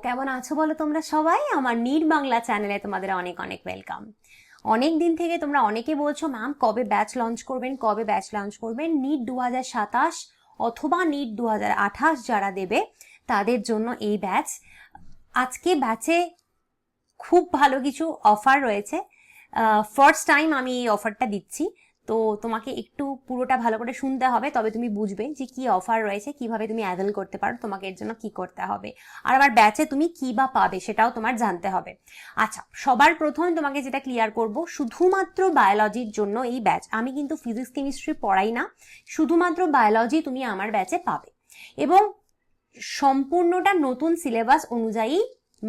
কেমন আছো বলো তোমরা সবাই? আমার নিট বাংলা চ্যানেলে তোমাদের অনেক অনেক ওয়েলকাম। অনেক দিন থেকে তোমরা অনেকে বলছো ম্যাম কবে ব্যাচ লঞ্চ করবেন, কবে ব্যাচ লঞ্চ করবেন। নিট 2027 অথবা নিট 2028 যারা দেবে তাদের জন্য এই ব্যাচ। আজকে ব্যাচে খুব ভালো কিছু অফার রয়েছে। ফার্স্ট টাইম আমি এই অফারটা দিচ্ছি, তো তোমাকে একটু পুরোটা ভালো করে শুনতে হবে, তবে তুমি বুঝবে যে কি অফার রয়েছে, কিভাবে তুমি অ্যাভেল করতে পারো, তোমাকে এর জন্য কি করতে হবে, আর আমার ব্যাচে তুমি কি বা পাবে সেটাও তোমার জানতে হবে। আচ্ছা, সবার প্রথম তোমাকে যেটা ক্লিয়ার করব, শুধুমাত্র বায়োলজির জন্য এই ব্যাচ। আমি কিন্তু ফিজিক্স কেমিস্ট্রি পড়াই না, শুধুমাত্র বায়োলজি তুমি আমার ব্যাচে পাবে, এবং সম্পূর্ণটা নতুন সিলেবাস অনুযায়ী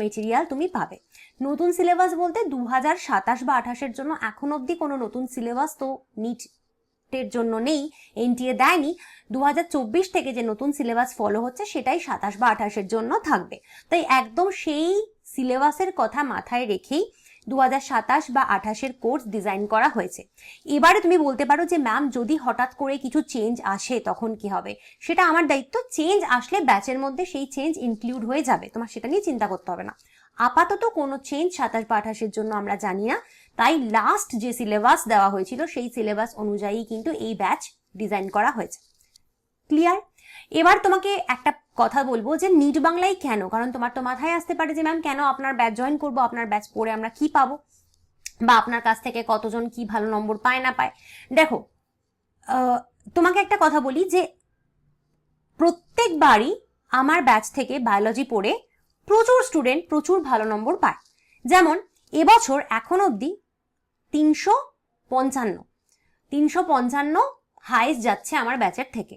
মেটেরিয়াল তুমি পাবে। নতুন সিলেবাস বলতে 2027 বা 28-এর জন্য এখন অবধি কোনো নতুন সিলেবাস তো নিটের জন্য নেই, এনটিএ দেয়নি। 2024 থেকে যে নতুন সিলেবাস ফলো হচ্ছে সেটাই 27 বা 28-এর জন্য থাকবে। তাই একদম সেই সিলেবাসের কথা মাথায় রেখেই 2027 বা 28-এর কোর্স ডিজাইন করা হয়েছে। এবারে তুমি বলতে পারো যে ম্যাম যদি হঠাৎ করে কিছু চেঞ্জ আসে তখন কি হবে? সেটা আমার দায়িত্ব। চেঞ্জ আসলে ব্যাচের মধ্যে সেই চেঞ্জ ইনক্লুড হয়ে যাবে, তোমার সেটা নিয়ে চিন্তা করতে হবে না। আপাতত কোনো চেঞ্জ 27 বা 28-এর জন্য আমরা জানি না, তাই লাস্ট যে সিলেবাস দেওয়া হয়েছিল সেই সিলেবাস অনুযায়ী কিন্তু এই ব্যাচ ডিজাইন করা হয়েছে। ক্লিয়ার? এবার তোমাকে একটা কথা বলবো যে নিট বাংলায় কেন, কারণ তোমার তো মাথায় আসতে পারে যে ম্যাম কেন আপনার ব্যাচ জয়েন করবো, আপনার ব্যাচ পড়ে আমরা কি পাবো, বা আপনার কাছ থেকে কতজন কি ভালো নম্বর পায় না পায়। দেখো, তোমাকে একটা কথা বলি যে প্রত্যেকবারই আমার ব্যাচ থেকে বায়োলজি পড়ে প্রচুর স্টুডেন্ট প্রচুর ভালো নম্বর পায়। যেমন এবছর এখন অবধি 355 হাইস্ট যাচ্ছে আমার ব্যাচের থেকে।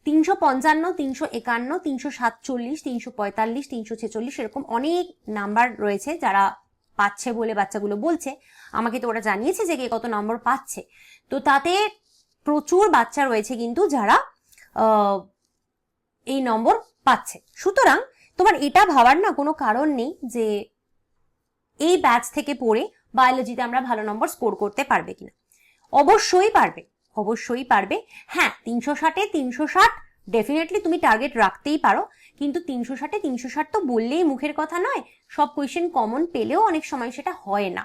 355, 351, 347, 345, 346 এরকম অনেক নাম্বার রয়েছে যারা পাচ্ছে বলে বাচ্চাগুলো বলছে। আমাকে তো ওরা জানিয়েছে যে কে কত নম্বর পাচ্ছে। তো তাতে প্রচুর বাচ্চা রয়েছে কিন্তু যারা এই নম্বর পাচ্ছে। সুতরাং তোমার এটা ভাবার না কোনো কারণ নেই যে এই ব্যাচ থেকে পড়ে বায়োলজিতে আমরা ভালো নম্বর স্কোর করতে পারবে কিনা। অবশ্যই পারবে, অবশ্যই পারবে। হ্যাঁ, 360-এ 360 ডেফিনেটলি তুমি টার্গেট রাখতেই পারো, কিন্তু 360-এ 360 তো বললেই মুখের কথা নয়, সব কোয়েশ্চেন কমন পেলেও অনেক সময় সেটা হয় না।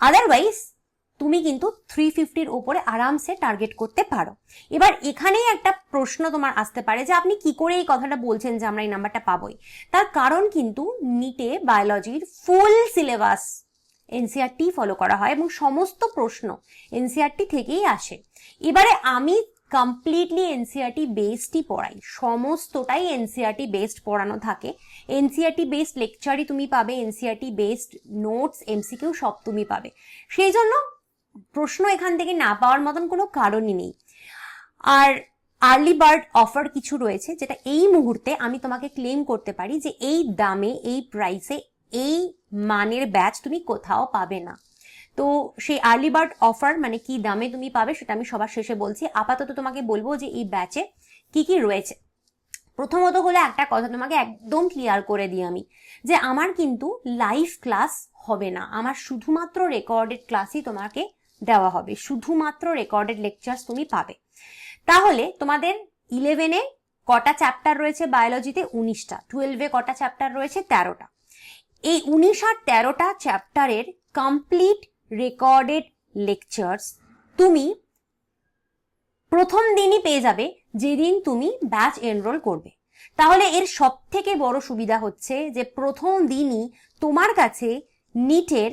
আদারওয়াইজ তুমি কিন্তু 350-এর উপরে আরামসে টার্গেট করতে পারো। এবার এখানেই একটা প্রশ্ন তোমার আসতে পারে যে আপনি কি করে এই কথাটা বলছেন যে আমরা এই নাম্বারটা পাবোই। তার কারণ কিন্তু নিটে বায়োলজির ফুল সিলেবাস এনসিআরটি ফলো করা হয় এবং সমস্ত প্রশ্ন এনসিআরটি থেকেই আসে। এবারে আমি কমপ্লিটলি এনসিআরটি বেসডই পড়াই, সমস্তটাই এনসিআরটি বেসড পড়ানো থাকে। এনসিআরটি বেসড লেকচারই তুমি পাবে, এনসিআরটি বেসড নোটস, এমসিকিউ সব তুমি পাবে। সেই জন্য প্রশ্ন এখান থেকে না পাওয়ার মতন কোনো কারণই নেই। আর আর্লি বার্ড অফার কিছু রয়েছে যেটা এই মুহূর্তে আমি তোমাকে ক্লেম করতে পারি যে এই দামে, এই প্রাইসে, এই মানের ব্যাচ তুমি কোথাও পাবে না। তো সেই আর্লি বার্ড অফার মানে কি দামে তুমি পাবে সেটা আমি সবার শেষে বলছি। আপাতত তোমাকে বলবো যে এই ব্যাচে কি কি রয়েছে। প্রথমত হলো একটা কথা তোমাকে একদম ক্লিয়ার করে দিই আমি, যে আমার কিন্তু লাইভ ক্লাস হবে না, আমার শুধুমাত্র রেকর্ডেড ক্লাসই তোমাকে দেওয়া হবে, শুধুমাত্র রেকর্ডেড লেকচার্স তুমি পাবে। তাহলে তোমাদের 11-এ কটা চ্যাপ্টার রয়েছে বায়োলজিতে? 19টা। 12-এ কটা চ্যাপ্টার রয়েছে? 13টা। এই 19 আর 13টা চ্যাপ্টারের কমপ্লিট রেকর্ডেড লেকচার্স তুমি প্রথম দিনই পেয়ে যাবে যেদিন তুমি ব্যাচ এনরোল করবে। তাহলে এর সব থেকে বড় সুবিধা হচ্ছে যে প্রথম দিনই তোমার কাছে নিটের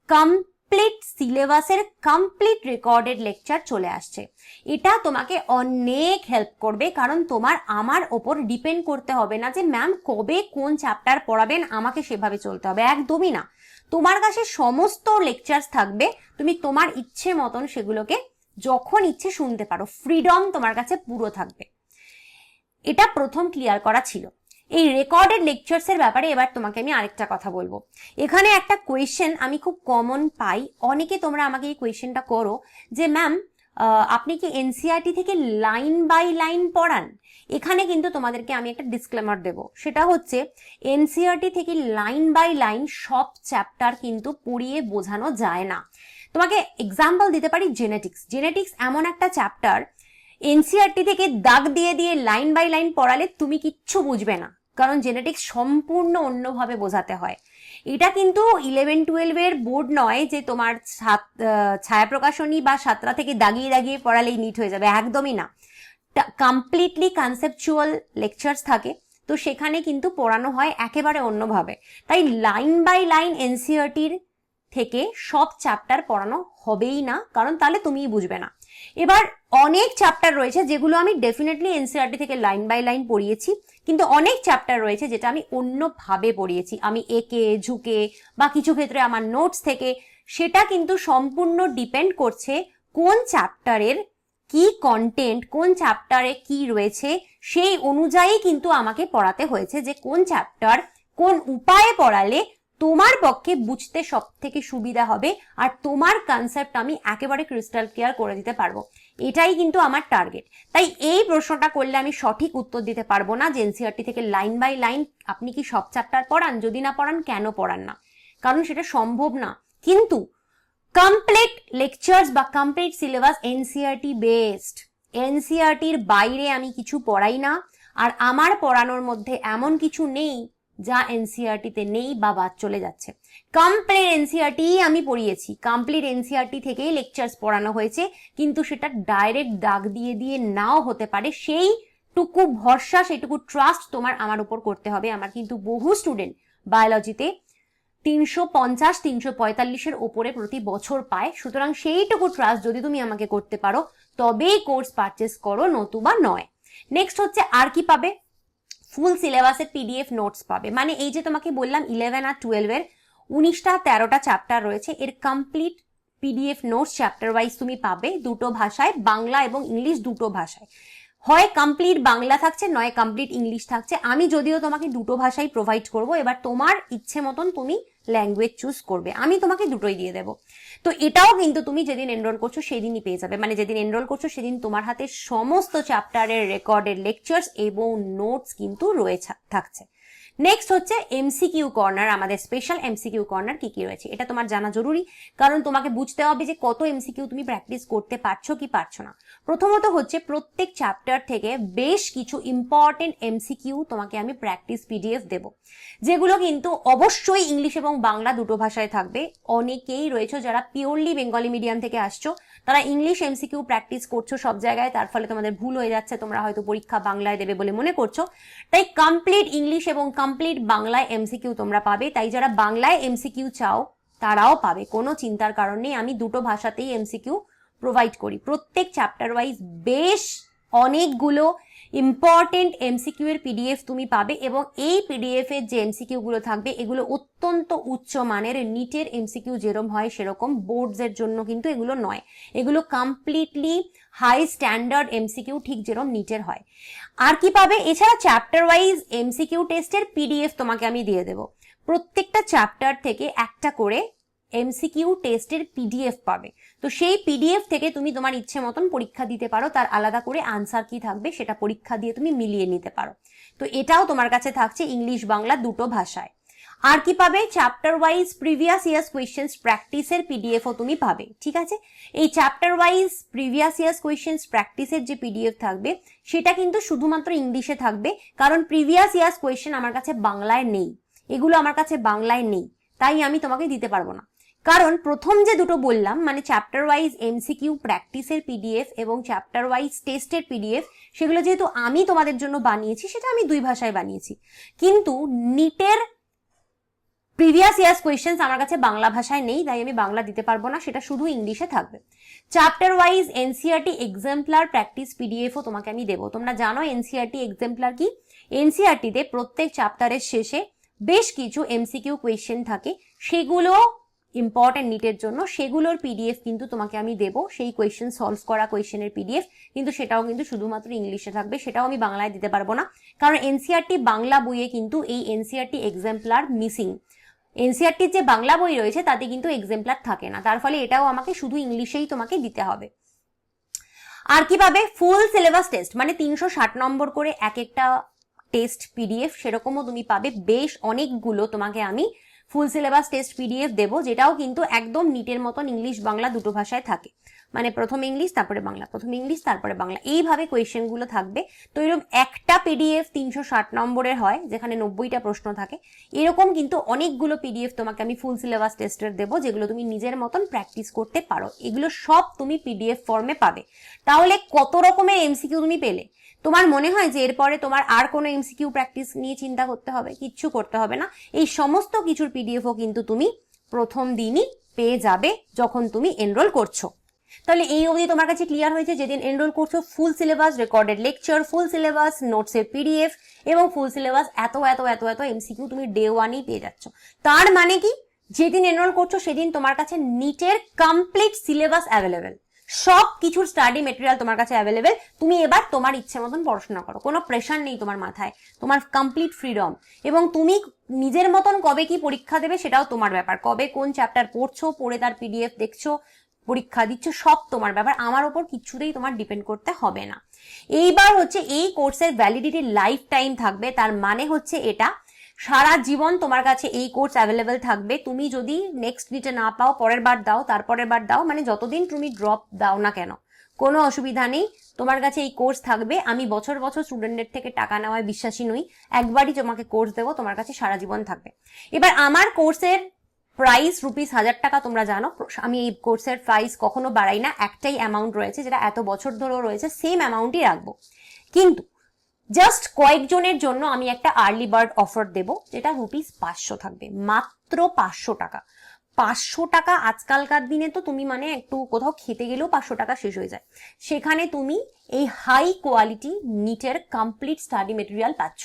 কমপ্লিট সিলেবাসের কমপ্লিট রেকর্ডেড লেকচার চলে আসছে। এটা তোমাকে অনেক হেল্প করবে, কারণ তোমার আমার ওপর ডিপেন্ড করতে হবে না যে ম্যাম কবে কোন চ্যাপ্টার পড়াবেন, আমাকে সেভাবে চলতে হবে, একদমই না। তোমার কাছে সমস্ত লেকচার্স থাকবে, তুমি তোমার ইচ্ছে মতন সেগুলোকে যখন ইচ্ছে শুনতে পারো, ফ্রিডম তোমার কাছে পুরো থাকবে। এটা প্রথম ক্লিয়ার করা ছিল। এই রেকর্ডেড লেকচার্স এর ব্যাপারে এবার তোমাকে আমি আরেকটা কথা বলবো। এখানে একটা কোয়েশ্চেন আমি খুব কমন পাই, অনেকে তোমরা আমাকে এই কোয়েশ্চেনটা করো যে ম্যাম আপনি কি এনসিআরটি থেকে লাইন বাই লাইন পড়ান? এখানে কিন্তু তোমাদেরকে আমি একটা ডিসক্লেমার দেব, সেটা হচ্ছে এনসিআরটি থেকে লাইন বাই লাইন সব চ্যাপ্টার কিন্তু পড়িয়ে বোঝানো যায় না। তোমাকে এক্সাম্পল দিতে পারি জেনেটিক্স। জেনেটিক্স এমন একটা চ্যাপ্টার, এনসিআরটি থেকে দাগ দিয়ে দিয়ে লাইন বাই লাইন পড়ালে তুমি কিচ্ছু বুঝবে না, কারণ জেনেটিক্স সম্পূর্ণ অন্যভাবে বোঝাতে হয়। এটা কিন্তু 11-12 বোর্ড নয় যে তোমার ছায়া প্রকাশনী বা সাতরা থেকে দাগিয়ে দাগিয়ে পড়ালেই নিট হয়ে যাবে, একদমই না। কমপ্লিটলি কনসেপচুয়াল লেকচার্স থাকে, তো সেখানে কিন্তু পড়ানো হয় একেবারে অন্যভাবে। তাই লাইন বাই লাইন এনসিইআরটির থেকে সব চ্যাপ্টার পড়ানো হবেই না, কারণ তাহলে তুমিই বুঝবে না। এবার অনেক চ্যাপ্টার রয়েছে যেগুলো আমি ডেফিনেটলি এনসিইআরটি থেকে লাইন বাই লাইন পড়িয়েছি, কিন্তু অনেক চ্যাপ্টার রয়েছে যেটা আমি অন্যভাবে পড়িয়েছি, আমি এঁকে ঝুঁকে বা কিছু ক্ষেত্রে আমার নোটস থেকে। সেটা কিন্তু সম্পূর্ণ ডিপেন্ড করছে কোন চ্যাপ্টারের কি কন্টেন্ট, কোন চ্যাপ্টারে কি রয়েছে, সেই অনুযায়ী কিন্তু আমাকে পড়াতে হয়েছে যে কোন চ্যাপ্টার কোন উপায়ে পড়ালে তোমার পক্ষে বুঝতে সব থেকে সুবিধা হবে আর তোমার কনসেপ্ট আমি একেবারে ক্রিস্টাল ক্লিয়ার করে দিতে পারবো। এটাই কিন্তু আমার টার্গেট। তাই এই প্রশ্নটা করলে আমি সঠিক উত্তর দিতে পারবো না যে এনসিইআরটি থেকে লাইন বাই লাইন আপনি কি সব চ্যাপ্টার পড়ান, যদি না পড়ান কেন পড়ান না, কারণ সেটা সম্ভব না। কিন্তু কমপ্লিট লেকচার্স বা কমপ্লিট সিলেবাস এনসিইআরটি বেসড, এনসিইআরটির বাইরে আমি কিছু পড়াই না, আর আমার পড়ানোর মধ্যে এমন কিছু নেই যা এনসিইআরটিতে নেই বা বাদ চলে যাচ্ছে। কমপ্লিট এনসিইআরটি আমি পড়িয়েছি, কমপ্লিট এনসিইআরটি থেকেই লেকচার্স পড়ানো হয়েছে, কিন্তু সেটা ডাইরেক্ট দাগ দিয়ে দিয়ে নাও হতে পারে। সেইটুকু ভরসা, সেইটুকু ট্রাস্ট তোমার আমার উপর করতে হবে। আমার কিন্তু বহু স্টুডেন্ট বায়োলজিতে 350-345 ওপরে প্রতি বছর পায়, সুতরাং সেইটুকু ট্রাস্ট যদি তুমি আমাকে করতে পারো তবেই কোর্স পারচেস করো, নতুবা নয়। নেক্সট হচ্ছে আর কি পাবে, ফুল সিলেবাসের পিডিএফ নোটস পাবে। মানে এই যে তোমাকে বললাম 11 আর 12 19-13টা চ্যাপ্টার রয়েছে, এর complete PDF notes chapter wise তুমি পাবে, দুটো ভাষায়, বাংলা এবং ইংলিশ দুটো ভাষায়। হয় কমপ্লিট বাংলা থাকছে, নয় কমপ্লিট ইংলিশ থাকছে। আমি যদিও তোমাকে দুটো ভাষাই প্রোভাইড করব, এবার তোমার ইচ্ছে মতন তুমি ল্যাঙ্গুয়েজ চুজ করবে, আমি তোমাকে দুটোই দিয়ে দেবো। তো এটাও কিন্তু তুমি যেদিন এনরোল করছো সেদিনই পেয়ে যাবে, মানে যেদিন এনরোল করছো সেদিন তোমার হাতে সমস্ত চ্যাপ্টারের রেকর্ডেড লেকচার্স এবং নোটস কিন্তু রয়েছে থাকছে। নেক্সট হচ্ছে এমসিকিউ কর্নার, আমাদের স্পেশাল এমসিকিউ কর্নার কি কি রয়েছে এটা তোমার জানা জরুরি, কারণ তোমাকে বুঝতে হবে যে কত এমসিকিউ তুমি প্র্যাকটিস করতে পারছো কি পারছো না। প্রথমত হচ্ছে প্রত্যেক চ্যাপ্টার থেকে বেশ কিছু ইম্পর্টেন্ট এমসিকিউ তোমাকে আমি প্র্যাকটিস পিডিএফ দেব, যেগুলো কিন্তু অবশ্যই ইংলিশ এবং বাংলা দুটো ভাষায় থাকবে। অনেকেই রয়েছে যারা পিওরলি বেঙ্গলি মিডিয়াম থেকে আসছো, তারা ইংলিশ এমসিকিউ প্র্যাকটিস করছো সব জায়গায়, তার ফলে তোমাদের ভুল হয়ে যাচ্ছে, তোমরা হয়তো পরীক্ষা বাংলায় দেবে বলে মনে করছো। তাই কমপ্লিট ইংলিশ এবং কমপ্লিট বাংলায় এমসিকিউ তোমরা পাবে। তাই যারা বাংলায় এমসিকিউ চাও তারাও পাবে, কোনো চিন্তার কারণ নেই। আমি দুটো ভাষাতেই এমসিকিউ প্রোভাইড করি। প্রত্যেক চ্যাপ্টার ওয়াইজ বেশ অনেকগুলো ইম্পর্টেন্ট এমসিকিউ এর পিডিএফ তুমি পাবে, এবং এই পিডিএফ এর যে এমসিকিউ গুলো থাকবে এগুলো অত্যন্ত উচ্চ মানের, নিটের এমসিকিউ যেরকম হয় সেরকম বোর্ডস এর জন্য কিন্তু এগুলো নয়, এগুলো কমপ্লিটলি হাই স্ট্যান্ডার্ড এমসিকিউ, ঠিক যেরকম নিটের হয়। আর কি পাবে, এছাড়া চ্যাপ্টার ওয়াইজ এমসিকিউ টেস্টের পিডিএফ তোমাকে আমি দিয়ে দেবো। প্রত্যেকটা চ্যাপ্টার থেকে একটা করে এমসিকিউ টেস্টের পিডিএফ পাবে, তো সেই পিডিএফ থেকে তুমি তোমার ইচ্ছে মতন পরীক্ষা দিতে পারো, তার আলাদা করে আনসার কি থাকবে সেটা পরীক্ষা দিয়ে তুমি মিলিয়ে নিতে পারো। তো এটাও তোমার কাছে থাকছে ইংলিশ বাংলা দুটো ভাষায়। আর কি পাবে, chapter wise previous years questions প্র্যাকটিসের পিডিএফও তুমি পাবে। ঠিক আছে, এই chapter wise previous years questions প্র্যাকটিসের যে পিডিএফ থাকবে সেটা কিন্তু শুধুমাত্র ইংলিশে থাকবে, কারণ প্রিভিয়াস ইয়ার্স কোয়েশ্চেন আমার কাছে বাংলায় নেই, এগুলো আমার কাছে বাংলায় নেই, তাই আমি তোমাকে দিতে পারবো না। কারণ প্রথম যে দুটো বললাম, মানে চ্যাপ্টার ওয়াইজ এমসিকিউ প্র্যাকটিসের পিডিএফ এবং চ্যাপ্টার ওয়াইজ টেস্টের পিডিএফ, সেগুলো যেহেতু আমি তোমাদের জন্য বানিয়েছি, সেটা আমি দুই ভাষায় বানিয়েছি, কিন্তু নিটের প্রিভিয়াস ইয়ার্স কোয়েশ্চেন্স আমার কাছে বাংলা ভাষায় নেই, তাই আমি বাংলা দিতে পারবো না, সেটা শুধু ইংলিশে থাকবে। চ্যাপ্টার ওয়াইজ এনসিইআরটি এক্সাম্পলার প্র্যাকটিস পিডিএফও তোমাকে আমি দেবো। তোমরা জানো এনসিইআরটি এক্সাম্পলার কি, এনসিইআরটিতে প্রত্যেক চ্যাপ্টারের শেষে বেশ কিছু এমসিকিউ কোয়েশ্চেন থাকে, সেগুলো ইম্পর্টেন্ট নিটের জন্য, সেগুলোর পিডিএফ কিন্তু তোমাকে আমি দেবো, সেই কোয়েশ্চেন সলভ করা কোয়েশ্চেনের পিডিএফ, কিন্তু সেটাও কিন্তু শুধুমাত্র ইংলিশে থাকবে, সেটাও আমি বাংলায় দিতে পারবো না, কারণ এনসিইআরটি বাংলা বইয়ে কিন্তু এই এনসিইআরটি এক্সাম্পলার মিসিং। এনসিইআরটির যে বাংলা বই রয়েছে তাতে কিন্তু এক্সাম্পলার থাকে না, তার ফলে এটাও আমাকে শুধু ইংলিশেই তোমাকে দিতে হবে। আর কি পাবে, ফুল সিলেবাস টেস্ট, মানে 360 নম্বর করে এক একটা টেস্ট পিডিএফ, সেরকমও তুমি পাবে। বেশ অনেকগুলো তোমাকে আমি ফুল সিলেবাস টেস্ট পিডিএফ দেবো, যেটাও কিন্তু একদম নিটের মতন ইংলিশ বাংলা দুটো ভাষায় থাকে। মানে প্রথম ইংলিশ তারপরে বাংলা, প্রথম ইংলিশ তারপরে বাংলা, এইভাবে কোয়েশ্চেনগুলো থাকবে। তো এরকম একটা পিডিএফ 360 নম্বরের হয়, যেখানে 90টা প্রশ্ন থাকে। এরকম কিন্তু অনেকগুলো পিডিএফ তোমাকে আমি ফুল সিলেবাস টেস্টের দেবো, যেগুলো তুমি নিজের মতন প্র্যাকটিস করতে পারো। এগুলো সব তুমি পিডিএফ ফর্মে পাবে। তাহলে কত রকমের এমসিকিউ তুমি পেলে। তোমার মনে হয় যে এরপরে তোমার আর কোনো এমসিকিউ প্র্যাকটিস নিয়ে চিন্তা করতে হবে? কিচ্ছু করতে হবে না। এই সমস্ত কিছুর পিডিএফও কিন্তু তুমি প্রথম দিনই পেয়ে যাবে যখন তুমি এনরোল করছো। তাহলে এই অবধি তোমার কাছে ক্লিয়ার হয়েছে, যেদিন এনরোল করছো full syllabus, recorded lecture, full syllabus, নোটসের পিডিএফ এবং ফুল সিলেবাস এত এত এত এত এমসিকিউ তুমি ডে ওয়ানেই পেয়ে যাচ্ছ। তার মানে কি, যেদিন এনরোল করছো সেদিন তোমার কাছে নিটের কমপ্লিট সিলেবাস অ্যাভেলেবেল, সব কিছুর স্টাডি মেটেরিয়াল তোমার কাছে অ্যাভেলেবেল। তুমি এবার তোমার ইচ্ছে মতন পড়াশোনা করো, কোনো প্রেশার নেই তোমার মাথায়, তোমার কমপ্লিট ফ্রিডম। এবং তুমি নিজের মতন কবে কি পরীক্ষা দেবে সেটাও তোমার ব্যাপার, কবে কোন চ্যাপ্টার পড়ছো, পড়ে তার পিডিএফ দেখছো, পরীক্ষা দিচ্ছ, সব তোমার ব্যাপার। আমার ওপর কিছুতেই তোমার ডিপেন্ড করতে হবে না। এইবার হচ্ছে এই কোর্সের ভ্যালিডিটি লাইফ টাইম থাকবে। তার মানে হচ্ছে এটা সারা জীবন তোমার কাছে এই কোর্স অ্যাভেলেবেল থাকবে। তুমি যদি নেক্সট নিটে না পাও, পরের বার দাও, তারপরের বার দাও, মানে যতদিন তুমি ড্রপ দাও না কেন কোনো অসুবিধা নেই, তোমার কাছে এই কোর্স থাকবে। আমি বছর বছর স্টুডেন্টদের থেকে টাকা নেওয়ায় বিশ্বাসী নই, একবারই তোমাকে কোর্স দেবো, তোমার কাছে সারা জীবন থাকবে। এবার আমার কোর্সের প্রাইস ₹1000 টাকা, তোমরা জানো। আমি এই কোর্সের প্রাইস কখনো বাড়াই না, একটাই অ্যামাউন্ট রয়েছে, যেটা এত বছর ধরেও রয়েছে, সেম অ্যামাউন্টই রাখবো। কিন্তু জাস্ট কয়েকজনের জন্য আমি একটা আর্লি বার্ড অফার দেবো, যেটা ₹500 থাকবে, মাত্র 500 টাকা। 500 টাকা আজকালকার দিনে তো তুমি মানে একটু কোথাও খেতে গেলেও 500 টাকা শেষ হয়ে যায়, সেখানে তুমি এই হাই কোয়ালিটি নিটের কমপ্লিট স্টাডি মেটেরিয়াল পাচ্ছ।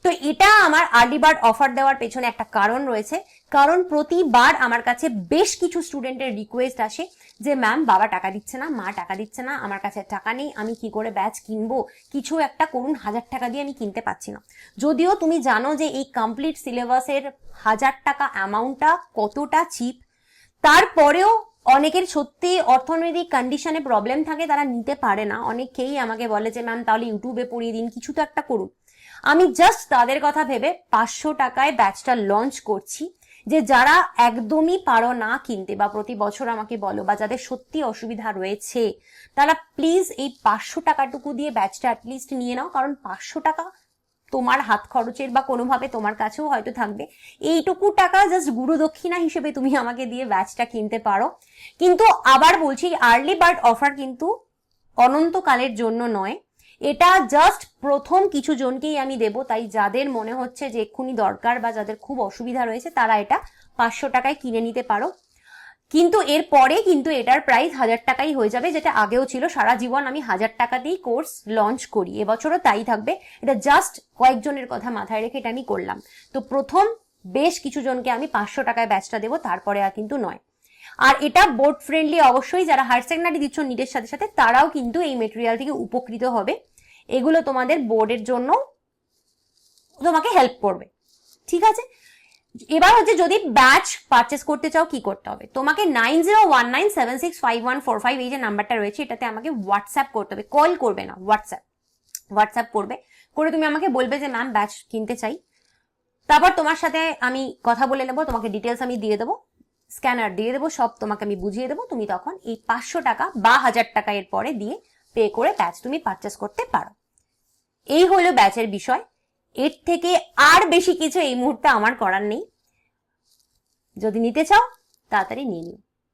তো এটা আমার আর্লি বার্ড অফার দেওয়ার পেছনে একটা কারণ রয়েছে, কারণ প্রতিবার আমার কাছে বেশ কিছু স্টুডেন্টের রিকোয়েস্ট আসে যে ম্যাম, বাবা টাকা দিচ্ছে না, মা টাকা দিচ্ছে না, আমার কাছে টাকা নেই, আমি কি করে ব্যাচ কিনবো, কিছু একটা করুন, 1000 টাকা দিয়ে আমি কিনতে পারছি না। যদিও তুমি জানো যে এই কমপ্লিট সিলেবাসের 1000 টাকা অ্যামাউন্টটা কতটা চিপ, তারপরেও অনেকের সত্যি অর্থনৈতিক কন্ডিশনে প্রবলেম থাকে, তারা নিতে পারে না। অনেকেই আমাকে বলে যে ম্যাম তাহলে ইউটিউবে পড়িয়ে দিন, কিছু তো একটা করুন। আমি জাস্ট তাদের কথা ভেবে 500 টাকায় ব্যাচটা লঞ্চ করছি, যে যারা একদমই পারো না কিনতে বা প্রতি বছর আমাকে বলো, বা যাদের সত্যি অসুবিধা রয়েছে, তারা প্লিজ এই 500 টাকাটুকু দিয়ে ব্যাচটা অ্যাটলিস্ট নিয়ে নাও। কারণ 500 টাকা তোমার হাত খরচের বা কোনোভাবে তোমার কাছেও হয়তো থাকবে, এইটুকু টাকা জাস্ট গুরু দক্ষিণা হিসেবে তুমি আমাকে দিয়ে ব্যাচটা কিনতে পারো। কিন্তু আবার বলছি, আর্লি বার্ড অফার কিন্তু অনন্তকালের জন্য নয়, এটা জাস্ট প্রথম কিছু জনকেই আমি দেব। তাই যাদের মনে হচ্ছে যে এক্ষুনি দরকার বা যাদের খুব অসুবিধা রয়েছে, তারা এটা 500 টাকায় কিনে নিতে পারো। কিন্তু এর পরে কিন্তু এটার প্রাইস 1000 টাকাই হয়ে যাবে, যেটা আগেও ছিল। সারা জীবন আমি 1000 টাকাতেই কোর্স লঞ্চ করি, এবছরও তাই থাকবে। এটা জাস্ট কয়েকজনের কথা মাথায় রেখে এটা আমি করলাম। তো প্রথম বেশ কিছু জনকে আমি 500 টাকায় ব্যাচটা দেবো, তারপরে আর কিন্তু নয়। আর এটা বোর্ড ফ্রেন্ডলি অবশ্যই, যারা হায়ার সেকেন্ডারি দিচ্ছ নিটের সাথে সাথে, তারাও কিন্তু এই মেটেরিয়াল থেকে উপকৃত হবে। এগুলো তোমাদের বোর্ডের জন্য তোমাকে হেল্প করবে, ঠিক আছে। এবার হচ্ছে, যদি ব্যাচ পারচেস করতে চাও কি করতে হবে, তোমাকে 9019765145 এই যে নাম্বারটা রয়েছে, এটাতে আমাকে হোয়াটসঅ্যাপ করতে হবে, কল করবে না, হোয়াটসঅ্যাপ করবে। করে তুমি আমাকে বলবে যে ম্যাম ব্যাচ কিনতে চাই। তারপর তোমার সাথে আমি কথা বলে নেবো, তোমাকে ডিটেলস আমি দিয়ে দেবো, স্ক্যানার দিয়ে দেবো, সব তোমাকে আমি বুঝিয়ে দেবো। তুমি তখন এই 500 টাকা বা 1000 টাকা এর পরে দিয়ে পে করে ব্যাচ তুমি পারচেস করতে পারো। এই হলো ব্যাচের বিষয়। এর থেকে আর বেশি কিছু এই মুহূর্তে আমার করার নেই। যদি নিতে চাও তাড়াতাড়ি নিয়ে নিও।